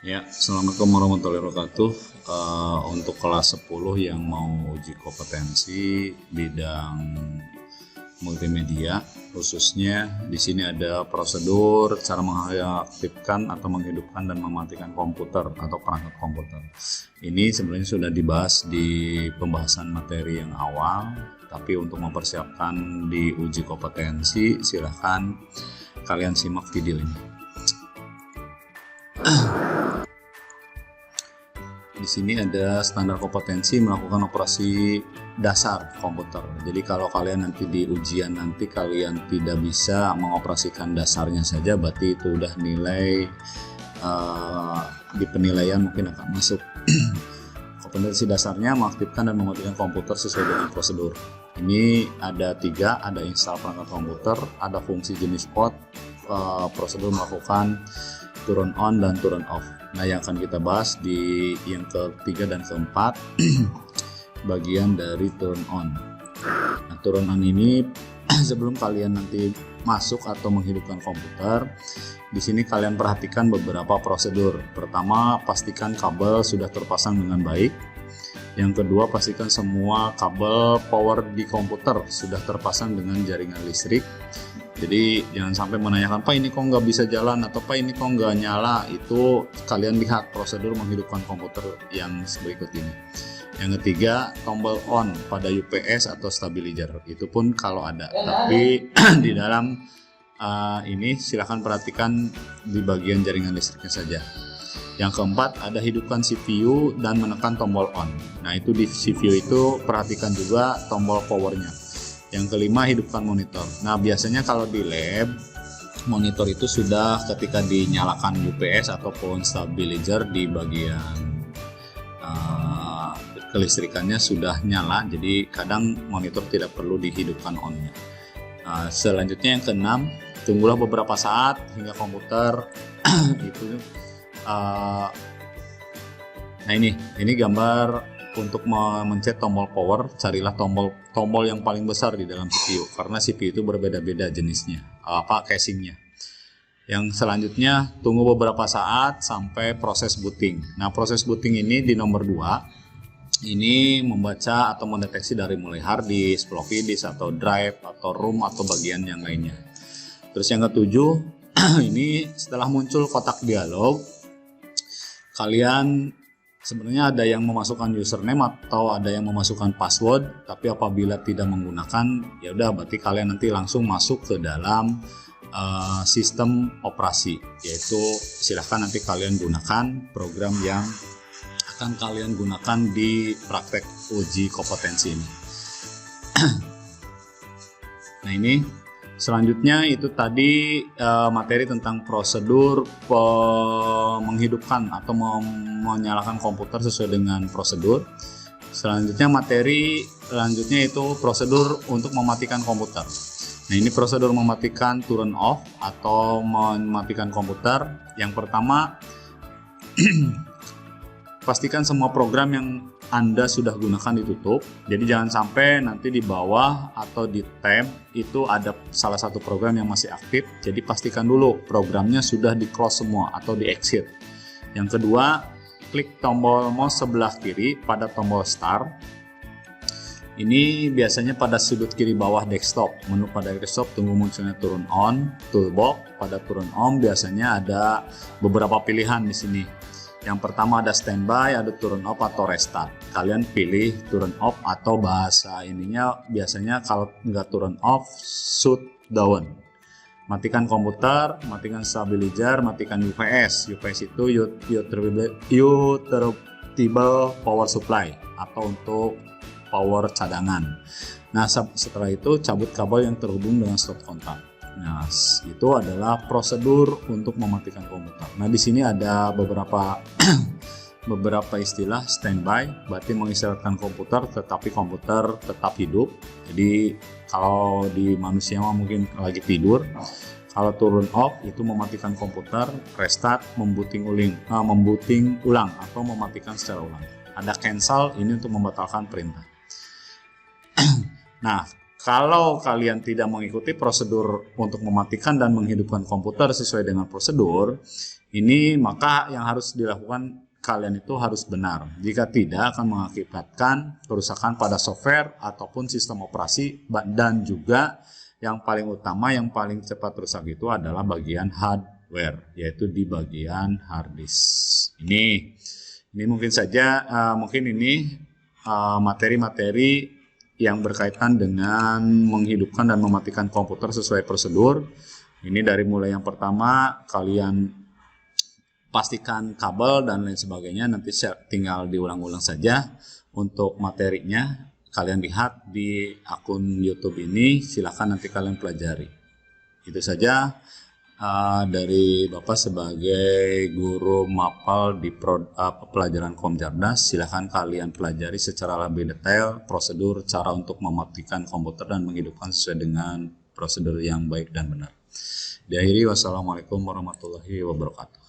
Ya, assalamualaikum warahmatullahi wabarakatuh. Untuk kelas 10 yang mau uji kompetensi bidang multimedia, khususnya di sini ada prosedur cara mengaktifkan atau menghidupkan dan mematikan komputer atau perangkat komputer. Ini sebenarnya sudah dibahas di pembahasan materi yang awal, tapi untuk mempersiapkan di uji kompetensi, silahkan kalian simak video ini. Di sini ada standar kompetensi melakukan operasi dasar komputer. Jadi kalau kalian nanti di ujian nanti kalian tidak bisa mengoperasikan dasarnya saja, berarti itu udah nilai di penilaian mungkin akan masuk. Kompetensi dasarnya mengaktifkan dan mematikan komputer sesuai dengan prosedur. Ini ada 3, ada install perangkat komputer, ada fungsi jenis port, prosedur melakukan turn on dan turn off. Nah, yang akan kita bahas di yang ketiga dan keempat bagian dari turn on. Nah, turn on ini sebelum kalian nanti masuk atau menghidupkan komputer, di sini kalian perhatikan beberapa prosedur. Pertama, pastikan kabel sudah terpasang dengan baik. Yang kedua, pastikan semua kabel power di komputer sudah terpasang dengan jaringan listrik. Jadi jangan sampai menanyakan, Pak ini kok nggak bisa jalan, atau Pak ini kok nggak nyala. Itu kalian lihat prosedur menghidupkan komputer yang berikut ini. Yang ketiga, tombol on pada UPS atau stabilizer. Itu pun kalau ada. Tapi di dalam ini silahkan perhatikan di bagian jaringan listriknya saja. Yang keempat, ada hidupkan CPU dan menekan tombol on. Nah, itu di CPU itu perhatikan juga tombol powernya. Yang kelima, hidupkan monitor. Nah, biasanya kalau di lab, monitor itu sudah ketika dinyalakan UPS ataupun stabilizer di bagian kelistrikannya sudah nyala, jadi kadang monitor tidak perlu dihidupkan on-nya. Selanjutnya yang keenam, tunggulah beberapa saat hingga komputer itu. Nah ini gambar untuk memencet tombol power. Carilah tombol yang paling besar di dalam CPU, karena CPU itu berbeda-beda jenisnya, casingnya. Yang selanjutnya, tunggu beberapa saat sampai proses booting. Nah, proses booting ini di nomor 2 ini membaca atau mendeteksi dari mulai hard disk, floppy disk, atau drive, atau ROM, atau bagian yang lainnya. Terus yang ketujuh, ini setelah muncul kotak dialog, kalian sebenarnya ada yang memasukkan username atau ada yang memasukkan password, tapi apabila tidak menggunakan, ya udah berarti kalian nanti langsung masuk ke dalam sistem operasi, yaitu silahkan nanti kalian gunakan program yang akan kalian gunakan di praktek uji kompetensi ini. Nah, ini selanjutnya itu tadi materi tentang prosedur menghidupkan atau menyalakan komputer sesuai dengan prosedur. Selanjutnya itu prosedur untuk mematikan komputer. Nah, ini prosedur mematikan turn off atau mematikan komputer. Yang pertama, pastikan semua program yang Anda sudah gunakan ditutup. Jadi jangan sampai nanti di bawah atau di tab itu ada salah satu program yang masih aktif. Jadi pastikan dulu programnya sudah di close semua atau di exit. Yang kedua, klik tombol mouse sebelah kiri pada tombol start. Ini biasanya pada sudut kiri bawah desktop. Menu pada desktop tunggu munculnya turn on, toolbox. Pada turn on biasanya ada beberapa pilihan di sini. Yang pertama ada standby, ada turn off atau restart. Kalian pilih turn off atau bahasa ininya biasanya kalau nggak turn off, shut down. Matikan komputer, matikan stabilizer, matikan UPS. UPS itu Uninterruptible Power Supply atau untuk power cadangan. Nah, setelah itu cabut kabel yang terhubung dengan stop kontak. Nah, itu adalah prosedur untuk mematikan komputer. Nah, di sini ada beberapa istilah. Standby berarti mengistirahatkan komputer, tetapi komputer tetap hidup. Jadi kalau di manusia mungkin lagi tidur. Kalau turn off itu mematikan komputer. Restart membooting ulang atau mematikan secara ulang. Ada cancel, ini untuk membatalkan perintah. Nah, kalau kalian tidak mengikuti prosedur untuk mematikan dan menghidupkan komputer sesuai dengan prosedur, ini maka yang harus dilakukan kalian itu harus benar. Jika tidak akan mengakibatkan kerusakan pada software ataupun sistem operasi, dan juga yang paling utama, yang paling cepat rusak itu adalah bagian hardware, yaitu di bagian hard disk. Ini mungkin saja mungkin ini materi-materi yang berkaitan dengan menghidupkan dan mematikan komputer sesuai prosedur. Ini dari mulai yang pertama, kalian pastikan kabel dan lain sebagainya, nanti tinggal diulang-ulang saja. Untuk materinya kalian lihat di akun YouTube ini, silahkan nanti kalian pelajari. Itu saja dari Bapak sebagai guru mapel di pelajaran Kom Cerdas. Silahkan kalian pelajari secara lebih detail prosedur cara untuk mematikan komputer dan menghidupkan sesuai dengan prosedur yang baik dan benar. Diakhiri, wassalamualaikum warahmatullahi wabarakatuh.